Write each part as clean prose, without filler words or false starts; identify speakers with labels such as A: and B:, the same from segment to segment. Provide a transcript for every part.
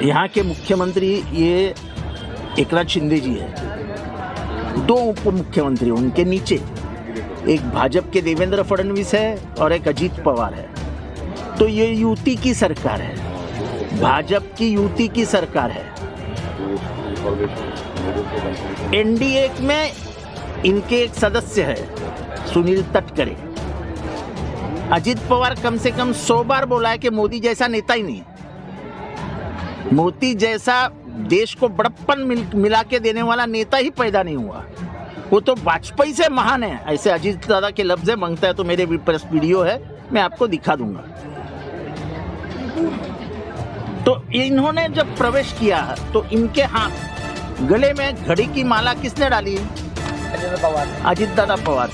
A: यहाँ के मुख्यमंत्री ये एकनाथ शिंदे जी है, दो उप मुख्यमंत्री उनके नीचे एक भाजपा के देवेंद्र फडणवीस है और एक अजीत पवार है। तो ये यूटी की सरकार है, भाजपा की यूटी की सरकार है। एनडीए में इनके एक सदस्य है सुनील तटकरे। अजीत पवार कम से कम 100 बार बोला है कि मोदी जैसा नेता ही नहीं है, मोदी जैसा देश को बड़प्पन मिला के देने वाला नेता ही पैदा नहीं हुआ, वो तो वाजपेयी से महान है, ऐसे अजीत दादा के लफ्ज़ मांगता है। तो मेरे पास वीडियो है, मैं आपको दिखा दूंगा। तो इन्होंने जब प्रवेश किया तो इनके हाथ गले में घड़ी की माला किसने डाली? अजीत दादा पवार।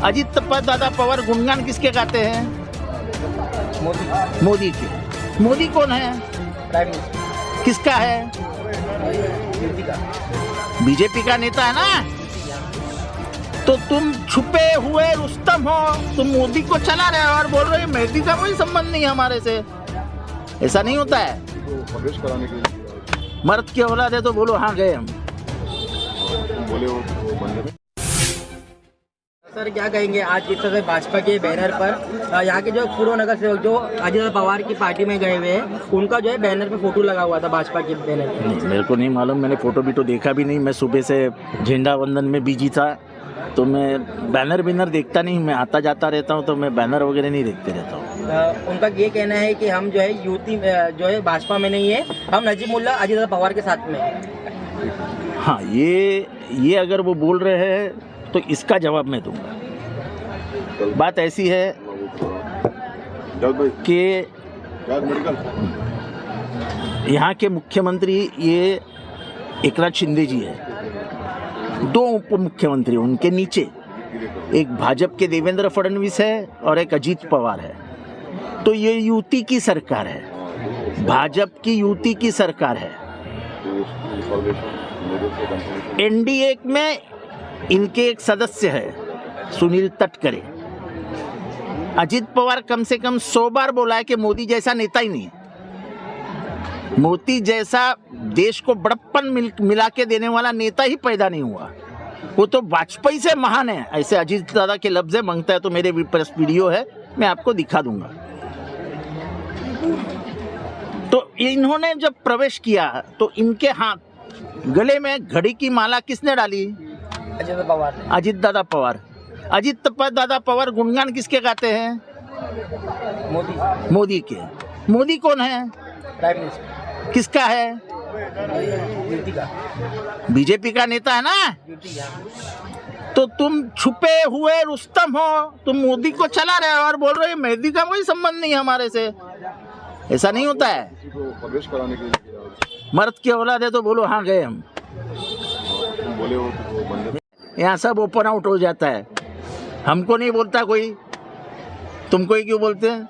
A: अजीत दादा पवार गुणगान किसके गाते हैं? मोदी के। मोदी कौन है? किसका है? बीजेपी का नेता है ना। तो तुम छुपे हुए रुस्तम हो, तुम मोदी को चला रहे हो और बोल रहे हो मोदी का कोई संबंध नहीं हमारे से। ऐसा नहीं होता है।
B: प्रवेश कराने के लिए
A: मर्द की औलाद है तो बोलो हाँ गए हम।
B: बोले वो बंदे में।
C: सर क्या कहेंगे आज जिस तरह से भाजपा के बैनर पर यहाँ के जो पूर्व नगर सेवक जो अजीत पवार की पार्टी में गए हुए हैं, उनका जो है बैनर पे फोटो लगा हुआ था भाजपा के बैनर पे।
A: नहीं, मेरे को नहीं मालूम, मैंने फोटो भी तो देखा भी नहीं। मैं सुबह से झंडा वंदन में बिजी था, तो मैं बैनर देखता नहीं। मैं आता जाता रहता हूँ, तो मैं बैनर वगैरह नहीं देखते रहता हूँ।
C: उनका ये कहना है कि हम जो है यूटी जो है भाजपा में नहीं है, हम नजीमुल्लाह अजीत पवार के साथ में है।
A: हाँ, ये अगर वो बोल रहे हैं तो इसका जवाब मैं दूंगा। बात ऐसी है कि यहाँ के मुख्यमंत्री ये एकनाथ शिंदे जी है, दो उप मुख्यमंत्री उनके नीचे एक भाजपा के देवेंद्र फडणवीस है और एक अजीत पवार है। तो ये यूटी की सरकार है, भाजपा की यूटी की सरकार है। एनडीए में इनके एक सदस्य है सुनील तटकरे। अजीत पवार कम से कम 100 बार बोला है कि मोदी जैसा नेता ही नहीं है, मोदी जैसा देश को बड़प्पन मिला के देने वाला नेता ही पैदा नहीं हुआ, वो तो वाजपेयी से महान है, ऐसे अजीत दादा के लफ्ज़ मांगता है। तो मेरे पास वीडियो है, मैं आपको दिखा दूंगा। तो इन्होंने जब प्रवेश किया तो इनके हाथ गले में घड़ी की माला किसने डाली? अजीत दादा पवार। अजीत दादा पवार गुणगान किसके गाते हैं? मोदी के। मोदी कौन है? किसका है? बीजेपी का नेता है ना। तो तुम छुपे हुए रुस्तम हो, तुम मोदी को चला रहे हो और बोल रहे हो मोदी का कोई संबंध नहीं हमारे से। ऐसा नहीं होता है।
B: प्रवेश कराने के लिए
A: मर्द की औलाद है तो बोलो हाँ गए हम।
B: बोले वो बंदे में।
A: यहाँ सब ओपन आउट हो जाता है, हमको नहीं बोलता कोई, तुमको ही क्यों बोलते हैं?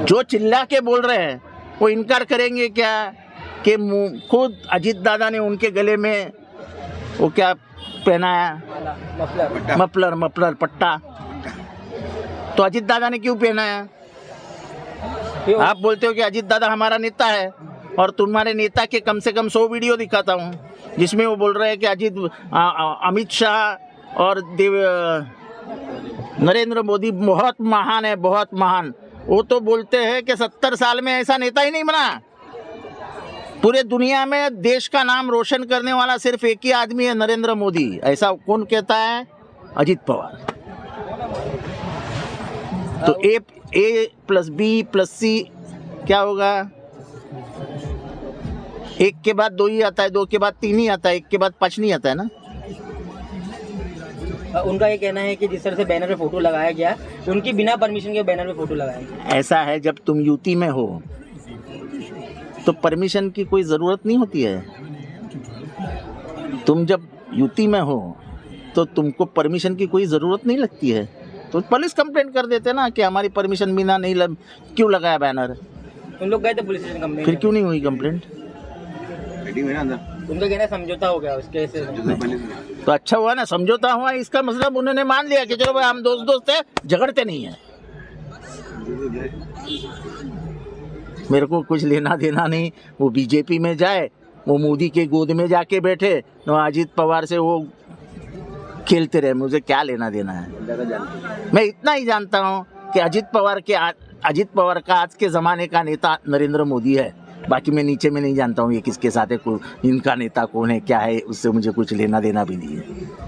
A: जो चिल्ला के बोल रहे हैं वो इनकार करेंगे क्या कि खुद अजीत दादा ने उनके गले में वो क्या पहना है? मफलर पट्टा। तो अजीत दादा ने क्यों पहना है? आप बोलते हो कि अजीत दादा हमारा नेता है, और तुम्हारे नेता के कम से कम 100 वीडियो दिखाता हूँ जिसमें वो बोल रहे हैं कि अमित शाह और नरेंद्र मोदी बहुत महान है, बहुत महान। वो तो बोलते हैं कि 70 साल में ऐसा नेता ही नहीं बना। पूरे दुनिया में देश का नाम रोशन करने वाला सिर्फ एक ही आदमी है, नरेंद्र मोदी। ऐसा कौन कहता है? अजीत पवार। तो A plus B plus C क्या होगा? 1 के बाद 2 ही आता है, 2 के बाद 3 ही आता है, 1 के बाद 5 नहीं आता है ना।
C: उनका ये कहना है कि जिस तरह से बैनर पे फोटो लगाया गया, उनकी बिना परमिशन के बैनर पे फोटो लगाया गया।
A: ऐसा है, जब तुम यूटी में हो तो परमिशन की कोई ज़रूरत नहीं होती है। तुम जब यूटी में हो तो तुमको परमिशन की कोई ज़रूरत नहीं लगती है। तो पुलिस कंप्लेंट कर देते ना कि हमारी परमिशन बिना नहीं क्यों लगाया बैनर।
C: उन लोग गए थे पुलिस स्टेशन कंप्लेंट,
A: फिर क्यों नहीं हुई कंप्लेंट?
C: उनका कहना समझौता हो गया उसके से।
A: तो अच्छा हुआ ना, समझौता हुआ। इसका मतलब उन्होंने मान लिया कि चलो भाई हम दोस्त हैं, झगड़ते नहीं हैं। मेरे को कुछ लेना देना नहीं। वो बीजेपी में जाए, वो मोदी के गोद में जाके बैठे, तो अजीत पवार से वो खेलते रहे, मुझे क्या लेना देना है। मैं इतना ही जानता हूँ कि अजीत पवार का आज के ज़माने का नेता नरेंद्र मोदी है। बाकी मैं नीचे में नहीं जानता हूँ ये किसके साथ है, इनका नेता कौन है क्या है, उससे मुझे कुछ लेना देना भी नहीं है।